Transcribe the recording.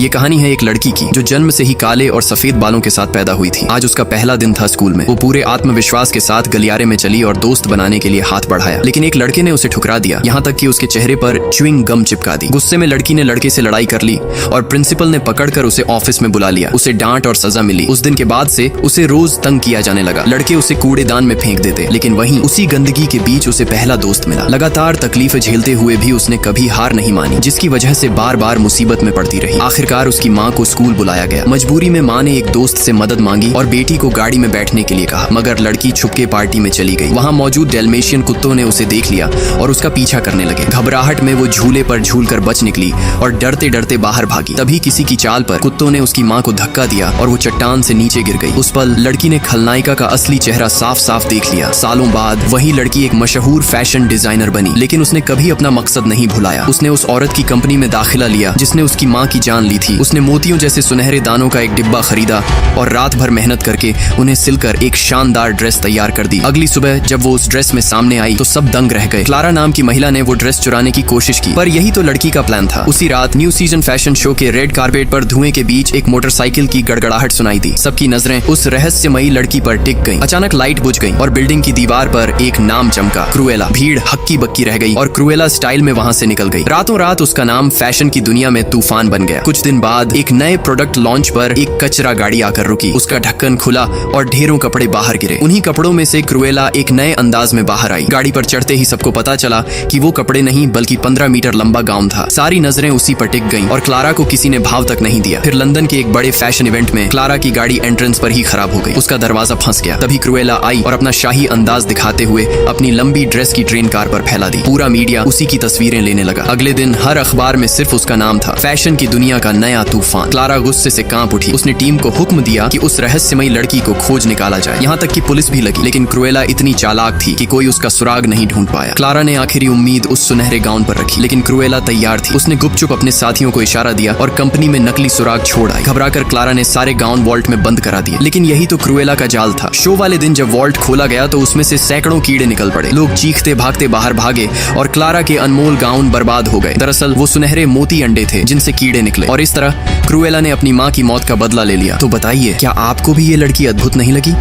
ये कहानी है एक लड़की की जो जन्म से ही काले और सफेद बालों के साथ पैदा हुई थी। आज उसका पहला दिन था स्कूल में। वो पूरे आत्मविश्वास के साथ गलियारे में चली और दोस्त बनाने के लिए हाथ बढ़ाया, लेकिन एक लड़के ने उसे ठुकरा दिया, यहाँ तक कि उसके चेहरे पर च्युइंग गम चिपका दी। गुस्से में लड़की ने लड़के से लड़ाई कर ली और प्रिंसिपल ने पकड़कर उसे ऑफिस में बुला लिया। उसे डांट और सजा मिली। उस दिन के बाद से उसे रोज तंग किया जाने लगा। लड़के उसे कूड़ेदान में फेंक देते, लेकिन वहीं उसी गंदगी के बीच उसे पहला दोस्त मिला। लगातार तकलीफें झेलते हुए भी उसने कभी हार नहीं मानी, जिसकी वजह से बार बार मुसीबत में पड़ती रही। आखिरकार उसकी माँ को स्कूल बुलाया गया। मजबूरी में माँ ने एक दोस्त से मदद मांगी और बेटी को गाड़ी में बैठने के लिए कहा, मगर लड़की छुपके पार्टी में चली गई। वहाँ मौजूद डेल्मेशियन कुत्तों ने उसे देख लिया और उसका पीछा करने लगे। घबराहट में वो झूले पर झूलकर बच निकली और डरते डरते बाहर भागी। तभी किसी की चाल पर कुत्तों ने उसकी माँ को धक्का दिया और वो चट्टान से नीचे गिर गई। उस पल लड़की ने खलनायिका का असली चेहरा साफ साफ देख लिया। सालों बाद वही लड़की एक मशहूर फैशन डिजाइनर बनी, लेकिन उसने कभी अपना मकसद नहीं भुलाया। उसने उस औरत की कंपनी में दाखिला लिया जिसने उसकी माँ की जान ली थी। उसने मोतियों जैसे सुनहरे दानों का एक डिब्बा खरीदा और रात भर मेहनत करके उन्हें सिलकर एक शानदार ड्रेस तैयार कर दी। अगली सुबह जब वो उस ड्रेस में सामने आई तो सब दंग रह गए। क्लारा नाम की महिला ने वो ड्रेस चुराने की कोशिश की, पर यही तो लड़की का प्लान था। उसी रात न्यू सीजन फैशन शो के रेड कारपेट पर धुएं के बीच एक मोटरसाइकिल की गड़गड़ाहट सुनाई दी। सबकी नजरें उस रहस्यमयी लड़की पर टिक गईं। अचानक लाइट बुझ गई और बिल्डिंग की दीवार पर एक नाम चमका, क्रूएला। भीड़ हक्की बक्की रह गई और क्रूएला स्टाइल में वहां से निकल गई। रातों रात उसका नाम फैशन की दुनिया में तूफान बन गया। कुछ दिन बाद एक नए प्रोडक्ट लॉन्च पर एक कचरा गाड़ी आकर रुकी। उसका ढक्कन खुला और ढेरों कपड़े बाहर गिरे। उन्हीं कपड़ों में से क्रूएला एक नए अंदाज में बाहर आई। गाड़ी पर चढ़ते ही सबको पता चला कि वो कपड़े नहीं बल्कि 15 मीटर लंबा गाउन था। सारी नजरें उसी पर टिक गईं और क्लारा को किसी ने भाव तक नहीं दिया। फिर लंदन के एक बड़े फैशन इवेंट में क्लारा की गाड़ी एंट्रेंस पर ही खराब हो गई। उसका दरवाजा फंस गया। तभी क्रूएला आई और अपना शाही अंदाज दिखाते हुए अपनी लंबी ड्रेस की ट्रेन कार पर फैला दी। पूरा मीडिया उसी की तस्वीरें लेने लगा। अगले दिन हर अखबार में सिर्फ उसका नाम था, फैशन की दुनिया का नया तूफान। क्लारा गुस्से से कांप उठी। उसने टीम को हुक्म दिया कि उस रहस्यमयी लड़की को खोज निकाला जाए। यहाँ तक कि पुलिस भी लगी, लेकिन क्रूएला इतनी चालाक थी कि कोई उसका सुराग नहीं ढूंढ पाया। क्लारा ने आखिरी उम्मीद उस सुनहरे गाउन पर रखी, लेकिन क्रूएला तैयार थी। उसने गुपचुप अपने साथियों को इशारा दिया और कंपनी में नकली सुराग छोड़ आए। घबराकर क्लारा ने सारे गाउन वॉल्ट में बंद करा दिए, लेकिन यही तो क्रूएला का जाल था। शो वाले दिन जब वॉल्ट खोला गया तो उसमें से सैकड़ों कीड़े निकल पड़े। लोग चीखते भागते बाहर भागे और क्लारा के अनमोल गाउन बर्बाद हो गए। दरअसल वो सुनहरे मोती अंडे थे जिनसे कीड़े निकले, और इस तरह क्रूएला ने अपनी माँ की मौत का बदला ले लिया। तो बताइए, क्या आपको भी ये लड़की अद्भुत नहीं लगी?